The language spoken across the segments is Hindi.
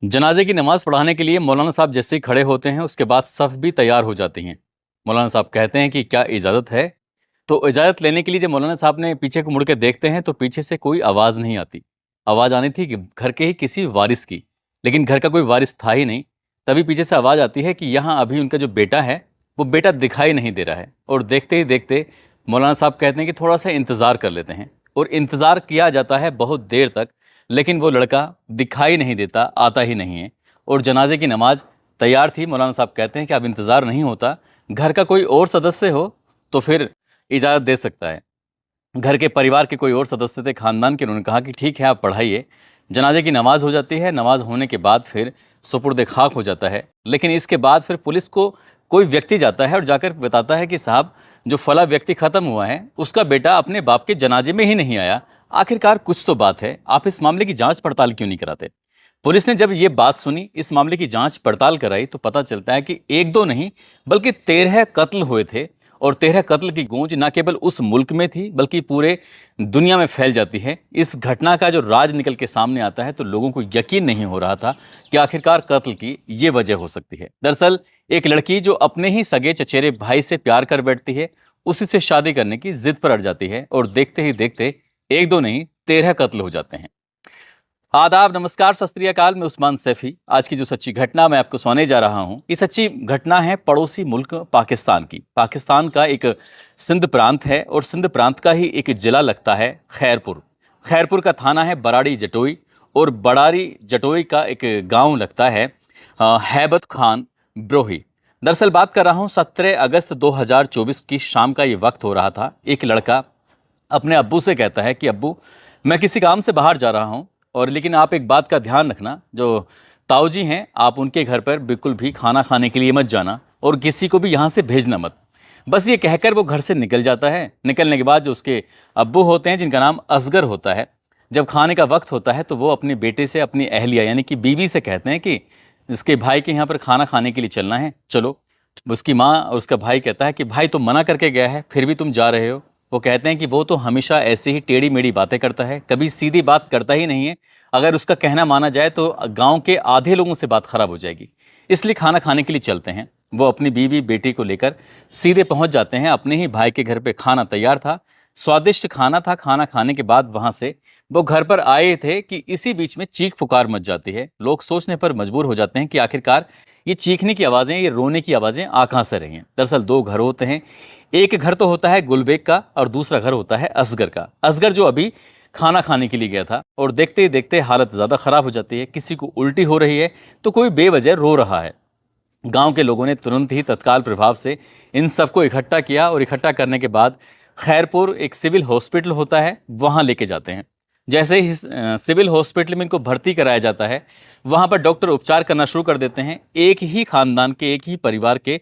जनाजे की नमाज पढ़ाने के लिए मौलाना साहब जैसे ही खड़े होते हैं उसके बाद सफ भी तैयार हो जाती हैं। मौलाना साहब कहते हैं कि क्या इजाज़त है। तो इजाज़त लेने के लिए जब मौलाना साहब ने पीछे को मुड़ के देखते हैं तो पीछे से कोई आवाज़ नहीं आती। आवाज़ आनी थी कि घर के ही किसी वारिस की, लेकिन घर का कोई वारिस था ही नहीं। तभी पीछे से आवाज़ आती है कि यहाँ अभी उनका जो बेटा है वो बेटा दिखाई नहीं दे रहा है। और देखते ही देखते मौलाना साहब कहते हैं कि थोड़ा सा इंतज़ार कर लेते हैं। और इंतज़ार किया जाता है बहुत देर तक, लेकिन वो लड़का दिखाई नहीं देता, आता ही नहीं है। और जनाजे की नमाज तैयार थी। मौलाना साहब कहते हैं कि अब इंतज़ार नहीं होता, घर का कोई और सदस्य हो तो फिर इजाज़त दे सकता है। घर के परिवार के कोई और सदस्य थे खानदान के, उन्होंने कहा कि ठीक है आप पढ़ाइए। जनाजे की नमाज हो जाती है। नमाज होने के बाद फिर सुपुर्द खाक हो जाता है। लेकिन इसके बाद फिर पुलिस को कोई व्यक्ति जाता है और जाकर बताता है कि साहब, जो फला व्यक्ति ख़त्म हुआ है उसका बेटा अपने बाप के जनाजे में ही नहीं आया। आखिरकार कुछ तो बात है, आप इस मामले की जांच पड़ताल क्यों नहीं कराते। पुलिस ने जब ये बात सुनी, इस मामले की जांच पड़ताल कराई, तो पता चलता है कि एक दो नहीं बल्कि 13 कत्ल हुए थे। और 13 कत्ल की गूंज न केवल उस मुल्क में थी बल्कि पूरे दुनिया में फैल जाती है। इस घटना का जो राज निकल के सामने आता है तो लोगों को यकीन नहीं हो रहा था कि आखिरकार कत्ल की ये वजह हो सकती है। दरअसल एक लड़की जो अपने ही सगे चचेरे भाई से प्यार कर बैठती है, उसी से शादी करने की जिद पर अड़ जाती है और देखते ही देखते एक दो नहीं 13 कत्ल हो जाते हैं। आदाब, नमस्कार, सत श्री अकाल। मैं उस्मान सैफी। आज की जो सच्ची घटना मैं आपको सुनाने जा रहा हूं, ये सच्ची घटना है पड़ोसी मुल्क पाकिस्तान की। पाकिस्तान का एक सिंध प्रांत है और सिंध प्रांत का ही एक जिला लगता है खैरपुर। खैरपुर का थाना है बराड़ी जटोई और बड़ारी जटोई का एक गांव लगता है हैबत खान ब्रोही। दरअसल बात कर रहा हूं 17 अगस्त 2024 की शाम का ये वक्त हो रहा था। एक लड़का अपने अब्बू से कहता है कि अब्बू, मैं किसी काम से बाहर जा रहा हूँ, और लेकिन आप एक बात का ध्यान रखना, जो ताऊ जी हैं आप उनके घर पर बिल्कुल भी खाना खाने के लिए मत जाना और किसी को भी यहाँ से भेजना मत। बस ये कहकर वो घर से निकल जाता है। निकलने के बाद जो उसके अब्बू होते हैं, जिनका नाम असगर होता है, जब खाने का वक्त होता है तो वो अपने बेटे से, अपनी अहलिया यानी कि बीवी से कहते हैं कि इसके भाई के यहाँ पर खाना खाने के लिए चलना है, चलो। उसकी माँ और उसका भाई कहता है कि भाई तो मना करके गया है, फिर भी तुम जा रहे हो। वो कहते हैं कि वो तो हमेशा ऐसे ही टेढ़ी मेढ़ी बातें करता है, कभी सीधी बात करता ही नहीं है। अगर उसका कहना माना जाए तो गांव के आधे लोगों से बात खराब हो जाएगी, इसलिए खाना खाने के लिए चलते हैं। वो अपनी बीवी बेटी को लेकर सीधे पहुंच जाते हैं। अपने ही भाई के घर पे खाना तैयार था, स्वादिष्ट खाना था। खाना खाने के बाद वहां से वो घर पर आए थे कि इसी बीच में चीख पुकार मच जाती है। लोग सोचने पर मजबूर हो जाते हैं कि आखिरकार ये चीखने की आवाज़ें, ये रोने की आवाज़ें आ कहाँ से रही हैं। दरअसल दो घर होते हैं। एक घर तो होता है गुलबेग का और दूसरा घर होता है असगर का। असगर जो अभी खाना खाने के लिए गया था, और देखते ही देखते हालत ज़्यादा ख़राब हो जाती है। किसी को उल्टी हो रही है तो कोई बेवजह रो रहा है। गांव के लोगों ने तुरंत ही तत्काल प्रभाव से इन सबको इकट्ठा किया और इकट्ठा करने के बाद खैरपुर एक सिविल हॉस्पिटल होता है, वहां लेके जाते हैं। जैसे ही सिविल हॉस्पिटल में इनको भर्ती कराया जाता है, वहां पर डॉक्टर उपचार करना शुरू कर देते हैं। एक ही खानदान के, एक ही परिवार के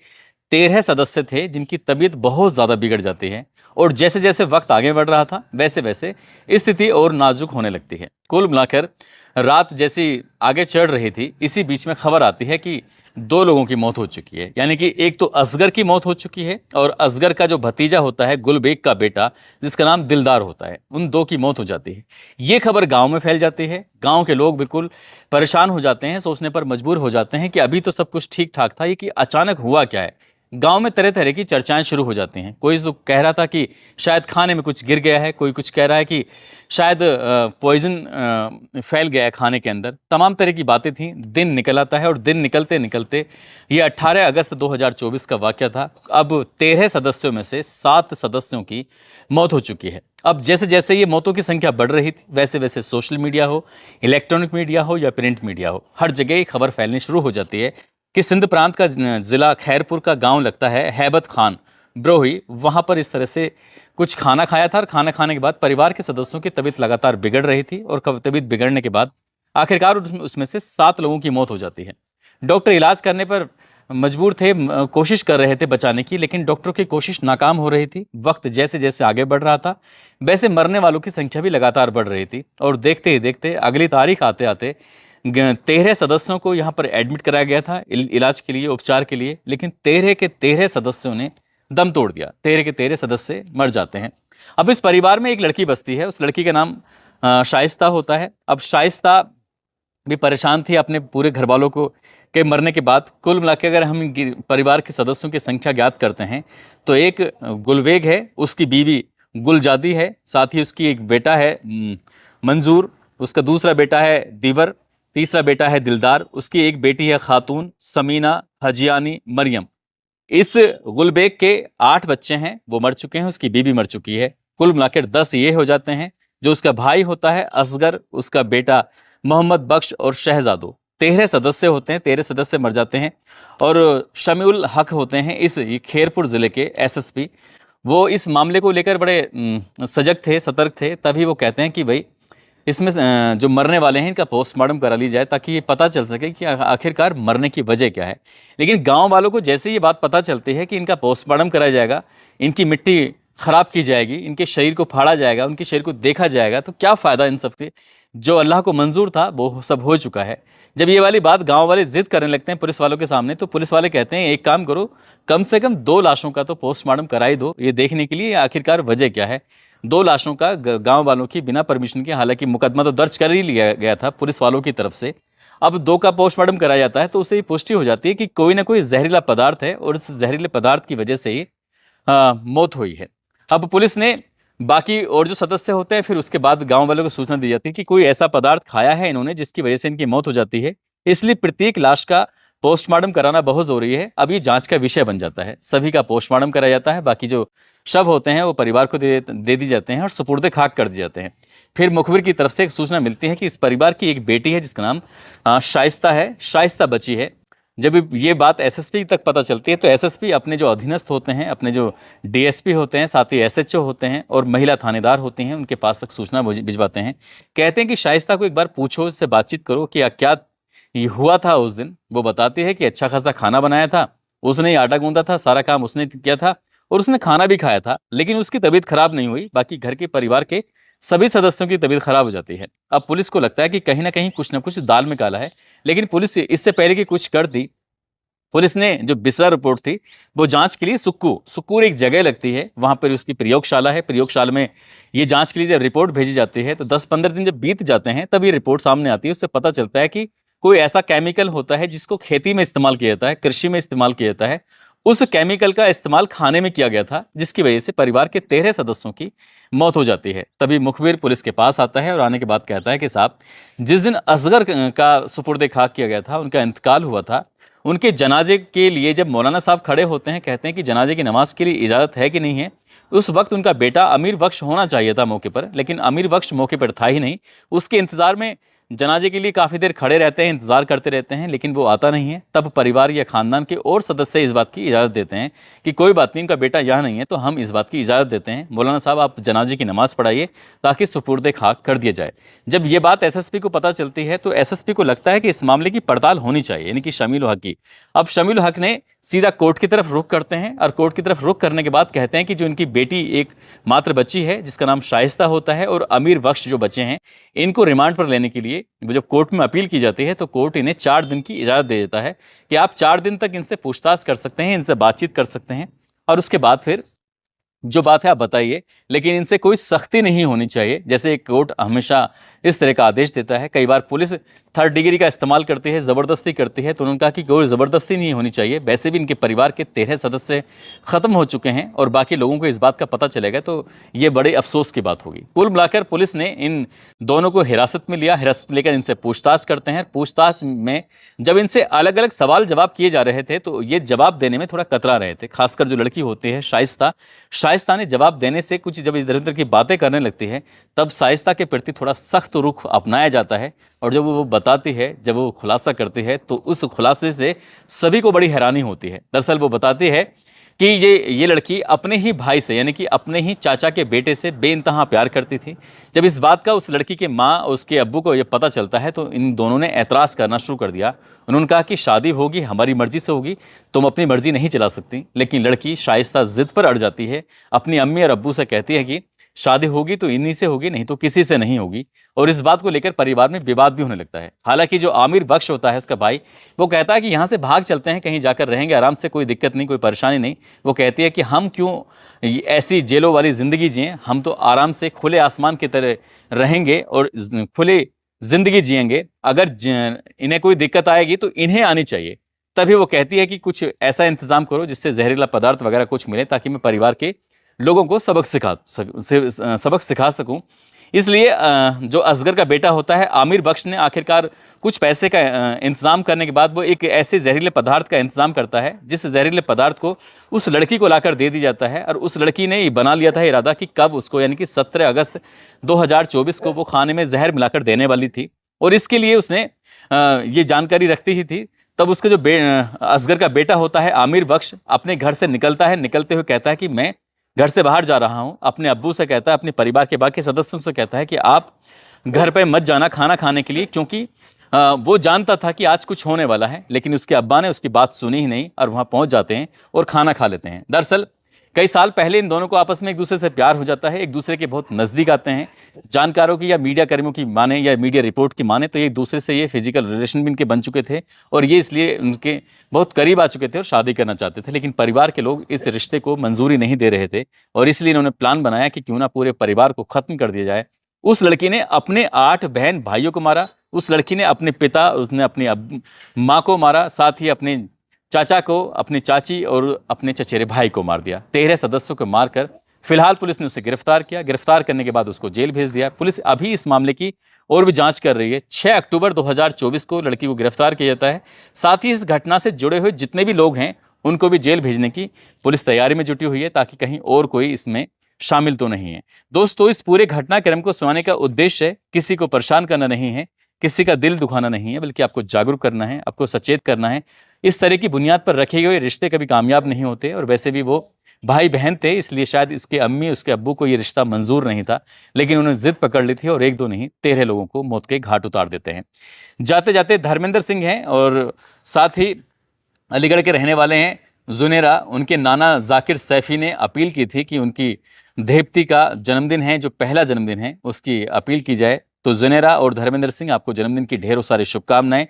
13 सदस्य थे जिनकी तबीयत बहुत ज़्यादा बिगड़ जाती है। और जैसे जैसे वक्त आगे बढ़ रहा था वैसे वैसे स्थिति और नाजुक होने लगती है। कुल मिलाकर रात जैसी आगे चढ़ रही थी, इसी बीच में खबर आती है कि दो लोगों की मौत हो चुकी है। यानी कि एक तो असगर की मौत हो चुकी है और असगर का जो भतीजा होता है, गुलबेग का बेटा जिसका नाम दिलदार होता है, उन दो की मौत हो जाती है। ये खबर गांव में फैल जाती है। गांव के लोग बिल्कुल परेशान हो जाते हैं, सोचने पर मजबूर हो जाते हैं कि अभी तो सब कुछ ठीक ठाक था, ये कि अचानक हुआ क्या है। गांव में तरह तरह की चर्चाएं शुरू हो जाती हैं। कोई तो कह रहा था कि शायद खाने में कुछ गिर गया है, कोई कुछ कह रहा है कि शायद पॉइजन फैल गया है खाने के अंदर। तमाम तरह की बातें थीं। दिन निकल आता है और दिन निकलते निकलते ये 18 अगस्त 2024 का वाकया था। अब 13 सदस्यों में से 7 सदस्यों की मौत हो चुकी है। अब जैसे जैसे ये मौतों की संख्या बढ़ रही थी, वैसे वैसे सोशल मीडिया हो, इलेक्ट्रॉनिक मीडिया हो या प्रिंट मीडिया हो, हर जगह ये खबर फैलनी शुरू हो जाती है कि सिंध प्रांत का जिला खैरपुर का गांव लगता है हैबत खान ब्रोही, वहां पर इस तरह से कुछ खाना खाया था। और खाना खाने के बाद परिवार के सदस्यों की तबीयत लगातार बिगड़ रही थी और तबीयत बिगड़ने के बाद आखिरकार उसमें से 7 लोगों की मौत हो जाती है। डॉक्टर इलाज करने पर मजबूर थे, कोशिश कर रहे थे बचाने की, लेकिन डॉक्टरों की कोशिश नाकाम हो रही थी। वक्त जैसे जैसे आगे बढ़ रहा था वैसे मरने वालों की संख्या भी लगातार बढ़ रही थी। और देखते ही देखते अगली तारीख आते आते 13 सदस्यों को यहाँ पर एडमिट कराया गया था इलाज के लिए, उपचार के लिए। लेकिन 13 के 13 सदस्यों ने दम तोड़ दिया। 13 के 13 सदस्य मर जाते हैं। अब इस परिवार में एक लड़की बसती है। उस लड़की का नाम शाइस्ता होता है। अब शाइस्ता भी परेशान थी अपने पूरे घर वालों को के मरने के बाद। कुल मिला के अगर हम परिवार के सदस्यों की संख्या ज्ञात करते हैं तो एक गुलवेग है, उसकी बीवी गुलजादी है, साथ ही उसकी एक बेटा है मंजूर, उसका दूसरा बेटा है दीवर, तीसरा बेटा है दिलदार, उसकी एक बेटी है खातून समीना हजियानी मरियम। इस गुलबेग के 8 बच्चे हैं, वो मर चुके हैं, उसकी बीवी मर चुकी है। कुल मिलाकर 10 ये हो जाते हैं। जो उसका भाई होता है असगर, उसका बेटा मोहम्मद बख्श और शहजादो, 13 सदस्य होते हैं, 13 सदस्य मर जाते हैं। और शमीउल हक होते हैं इस ये खेरपुर जिले के एसएसपी। वो इस मामले को लेकर बड़े सजग थे, सतर्क थे। तभी वो कहते हैं कि भाई इसमें जो मरने वाले हैं इनका पोस्टमार्टम करा ली जाए, ताकि ये पता चल सके कि आखिरकार मरने की वजह क्या है। लेकिन गांव वालों को जैसे ये बात पता चलती है कि इनका पोस्टमार्टम कराया जाएगा, इनकी मिट्टी खराब की जाएगी, इनके शरीर को फाड़ा जाएगा, उनके शरीर को देखा जाएगा, तो क्या फ़ायदा इन सब से। जो अल्लाह को मंजूर था वो सब हो चुका है। जब ये वाली बात गांव वाले जिद करने लगते हैं पुलिस वालों के सामने, तो पुलिस वाले कहते हैं एक काम करो, कम से कम 2 लाशों का तो पोस्टमार्टम करा ही दो, ये देखने के लिए आखिरकार वजह क्या है। 2 लाशों का गांव वालों की बिना परमिशन के, हालांकि मुकदमा तो दर्ज कर ही लिया गया था पुलिस वालों की तरफ से, अब 2 का पोस्टमार्टम कराया जाता है तो उससे ये पुष्टि हो जाती है कि कोई ना कोई जहरीला पदार्थ है और उस जहरीले पदार्थ की वजह से ही मौत हुई है। अब पुलिस ने बाकी और जो सदस्य होते हैं, फिर उसके बाद गांव वालों को सूचना दी जाती है कि कोई ऐसा पदार्थ खाया है इन्होंने जिसकी वजह से इनकी मौत हो जाती है, इसलिए प्रत्येक लाश का पोस्टमार्टम कराना बहुत जरूरी है। अब ये जांच का विषय बन जाता है, सभी का पोस्टमार्टम कराया जाता है, बाकी जो शव होते हैं वो परिवार को दे दी जाते हैं और सुपुर्दे खाक कर दिए जाते हैं। फिर मुखबिर की तरफ से एक सूचना मिलती है कि इस परिवार की एक बेटी है जिसका नाम शाइस्ता है, शाइस्ता बची है। जब ये बात एसएसपी तक पता चलती है तो एसएसपी अपने जो अधीनस्थ होते हैं, अपने जो डीएसपी होते हैं, साथ ही एसएचओ होते हैं और महिला थानेदार होती हैं, उनके पास तक सूचना भिजवाते हैं। कहते हैं कि शाइस्ता को एक बार पूछो, उससे बातचीत करो कि क्या ये हुआ था उस दिन। वो बताती है कि अच्छा खासा खाना बनाया था, उसने ही आटा गूंदा था, सारा काम उसने किया था और उसने खाना भी खाया था, लेकिन उसकी तबीयत खराब नहीं हुई। बाकी घर के परिवार के सभी सदस्यों की तबीयत खराब हो जाती है। अब पुलिस को लगता है कि कहीं ना कहीं कुछ ना कुछ दाल में काला है, लेकिन पुलिस इससे पहले कि कुछ कर दी, पुलिस ने जो बिसरा रिपोर्ट थी वो जांच के लिए सुक्कूर एक जगह लगती है, वहां पर उसकी प्रयोगशाला है। प्रयोगशाला में ये जांच के लिए जब रिपोर्ट भेजी जाती है तो 10-15 दिन जब बीत जाते हैं तब ये रिपोर्ट सामने आती है। उससे पता चलता है कि कोई ऐसा केमिकल होता है जिसको खेती में इस्तेमाल किया जाता है, कृषि में इस्तेमाल किया जाता है। उस केमिकल का इस्तेमाल खाने में किया गया था, जिसकी वजह से परिवार के 13 सदस्यों की मौत हो जाती है। तभी मुखबिर पुलिस के पास आता है और आने के बाद कहता है कि साहब, जिस दिन असगर का सुपुर्दे खाक किया गया था, उनका इंतकाल हुआ था, उनके जनाजे के लिए जब मौलाना साहब खड़े होते हैं, कहते हैं कि जनाजे की नमाज के लिए इजाज़त है कि नहीं है। उस वक्त उनका बेटा अमीर बख्श होना चाहिए था मौके पर, लेकिन अमीर बख्श मौके पर था ही नहीं। उसके इंतजार में जनाजे के लिए काफ़ी देर खड़े रहते हैं, इंतजार करते रहते हैं, लेकिन वो आता नहीं है। तब परिवार या खानदान के और सदस्य इस बात की इजाज़त देते हैं कि कोई बात नहीं, इनका बेटा यहाँ नहीं है, तो हम इस बात की इजाज़त देते हैं, मौलाना साहब आप जनाजे की नमाज़ पढ़ाइए ताकि सुपुर्दे खाक कर दिया जाए। जब ये बात एसएसपी को पता चलती है तो एसएसपी को लगता है कि इस मामले की पड़ताल होनी चाहिए, यानी कि शमील हक की। अब शमील हक ने सीधा कोर्ट की तरफ रुख करते हैं और कोर्ट की तरफ रुख करने के बाद कहते हैं कि जो इनकी बेटी एक मात्र बच्ची है जिसका नाम शाइस्ता होता है, और अमीर बख्श जो बच्चे हैं, इनको रिमांड पर लेने के लिए जब कोर्ट में अपील की जाती है तो कोर्ट इन्हें 4 दिन की इजाज़त दे देता है कि आप 4 दिन तक इनसे पूछताछ कर सकते हैं, इनसे बातचीत कर सकते हैं, और उसके बाद फिर जो बात है आप बताइए, लेकिन इनसे कोई सख्ती नहीं होनी चाहिए। जैसे कोर्ट हमेशा इस तरह का आदेश देता है। कई बार पुलिस 3rd डिग्री का इस्तेमाल करती है, ज़बरदस्ती करती है, तो उन्होंने कहा कि कोई ज़बरदस्ती नहीं होनी चाहिए। वैसे भी इनके परिवार के 13 सदस्य ख़त्म हो चुके हैं और बाकी लोगों को इस बात का पता चलेगा तो ये बड़े अफसोस की बात होगी। कुल मिलाकर पुलिस ने इन दोनों को हिरासत में लिया, हिरासत में लेकर इनसे पूछताछ करते हैं। पूछताछ में जब इनसे अलग अलग सवाल जवाब किए जा रहे थे तो ये जवाब देने में थोड़ा कतरा रहे थे, खासकर जो लड़की होती है शाइस्ता ने जवाब देने से कुछ जब इधर उधर की बातें करने लगती है तब शाइस्ता के प्रति थोड़ा सख्त रुख अपनाया जाता है। और जब वो बताती है, जब वो खुलासा करती है, तो उस खुलासे से सभी को बड़ी हैरानी होती है। दरअसल वो बताती है कि ये लड़की अपने ही भाई से, यानी कि अपने ही चाचा के बेटे से बेइंतहा प्यार करती थी। जब इस बात का उस लड़की के माँ और उसके अब्बू को ये पता चलता है तो इन दोनों ने एतराज़ करना शुरू कर दिया। उन्होंने कहा कि शादी होगी हमारी मर्जी से होगी, तुम अपनी मर्जी नहीं चला सकती। लेकिन लड़की शाइस्ता जिद पर अड़ जाती है, अपनी अम्मी और अब्बू से कहती है कि शादी होगी तो इन्हीं से होगी, नहीं तो किसी से नहीं होगी। और इस बात को लेकर परिवार में विवाद भी होने लगता है। हालांकि जो आमिर बख्श होता है उसका भाई, वो कहता है कि यहाँ से भाग चलते हैं, कहीं जाकर रहेंगे आराम से, कोई दिक्कत नहीं, कोई परेशानी नहीं। वो कहती है कि हम क्यों ऐसी जेलों वाली ज़िंदगी जिएं, हम तो आराम से खुले आसमान की तरह रहेंगे और खुले जिंदगी जिएंगे, अगर इन्हें कोई दिक्कत आएगी तो इन्हें आनी चाहिए। तभी वो कहती है कि कुछ ऐसा इंतजाम करो जिससे जहरीला पदार्थ वगैरह कुछ मिले, ताकि मैं परिवार के लोगों को सबक सिखा सकूं। इसलिए जो असगर का बेटा होता है आमिर बख्श ने आखिरकार कुछ पैसे का इंतजाम करने के बाद वो एक ऐसे जहरीले पदार्थ का इंतजाम करता है जिस जहरीले पदार्थ को उस लड़की को लाकर दे दी जाता है। और उस लड़की ने ये बना लिया था इरादा कि कब उसको, यानी कि 17 अगस्त 2024 को वो खाने में जहर मिलाकर देने वाली थी। और इसके लिए उसने ये जानकारी रखती ही थी। तब उसके जो असगर का बेटा होता है आमिर बख्श अपने घर से निकलता है। निकलते हुए कहता है कि मैं घर से बाहर जा रहा हूं। अपने अब्बू से कहता है, अपने परिवार के बाकी सदस्यों से कहता है कि आप घर पे मत जाना खाना खाने के लिए, क्योंकि वो जानता था कि आज कुछ होने वाला है। लेकिन उसके अब्बा ने उसकी बात सुनी ही नहीं और वहां पहुंच जाते हैं और खाना खा लेते हैं। दरअसल कई साल पहले इन दोनों को आपस में एक दूसरे से प्यार हो जाता है, एक दूसरे के बहुत नजदीक आते हैं। जानकारों की या मीडिया कर्मियों की माने या मीडिया रिपोर्ट की माने तो एक दूसरे से ये फिजिकल रिलेशन भी इनके बन चुके थे और ये इसलिए उनके बहुत करीब आ चुके थे और शादी करना चाहते थे। लेकिन परिवार के लोग इस रिश्ते को मंजूरी नहीं दे रहे थे और इसलिए इन्होंने प्लान बनाया कि क्यों ना पूरे परिवार को खत्म कर दिया जाए। उस लड़की ने अपने 8 बहन भाइयों को मारा। उस लड़की ने अपने पिता, उसने अपनी माँ को मारा, साथ ही अपने चाचा को, अपनी चाची और अपने चचेरे भाई को मार दिया। 13 सदस्यों को मारकर फिलहाल पुलिस ने उसे गिरफ्तार किया। गिरफ्तार करने के बाद उसको जेल भेज दिया। पुलिस अभी इस मामले की और भी जांच कर रही है। 6 अक्टूबर 2024 को लड़की को गिरफ्तार किया जाता है। साथ ही इस घटना से जुड़े हुए जितने भी लोग हैं उनको भी जेल भेजने की पुलिस तैयारी में जुटी हुई है, ताकि कहीं और कोई इसमें शामिल तो नहीं है। दोस्तों, इस पूरे घटनाक्रम को सुनाने का उद्देश्य किसी को परेशान करना नहीं है, किसी का दिल दुखाना नहीं है, बल्कि आपको जागरूक करना है, आपको सचेत करना है। इस तरह की बुनियाद पर रखे हुए रिश्ते कभी कामयाब नहीं होते। और वैसे भी वो भाई बहन थे, इसलिए शायद इसके अम्मी उसके अब्बू को ये रिश्ता मंजूर नहीं था। लेकिन उन्होंने जिद पकड़ ली थी और एक दो नहीं 13 लोगों को मौत के घाट उतार देते हैं। जाते जाते धर्मेंद्र सिंह हैं और साथ ही अलीगढ़ के रहने वाले हैं जुनेरा। उनके नाना जाकिर सैफी ने अपील की थी कि उनकी देवती का जन्मदिन है, जो पहला जन्मदिन है, उसकी अपील की जाए। तो जुनेरा और धर्मेंद्र सिंह, आपको जन्मदिन की ढेरों सारी शुभकामनाएं।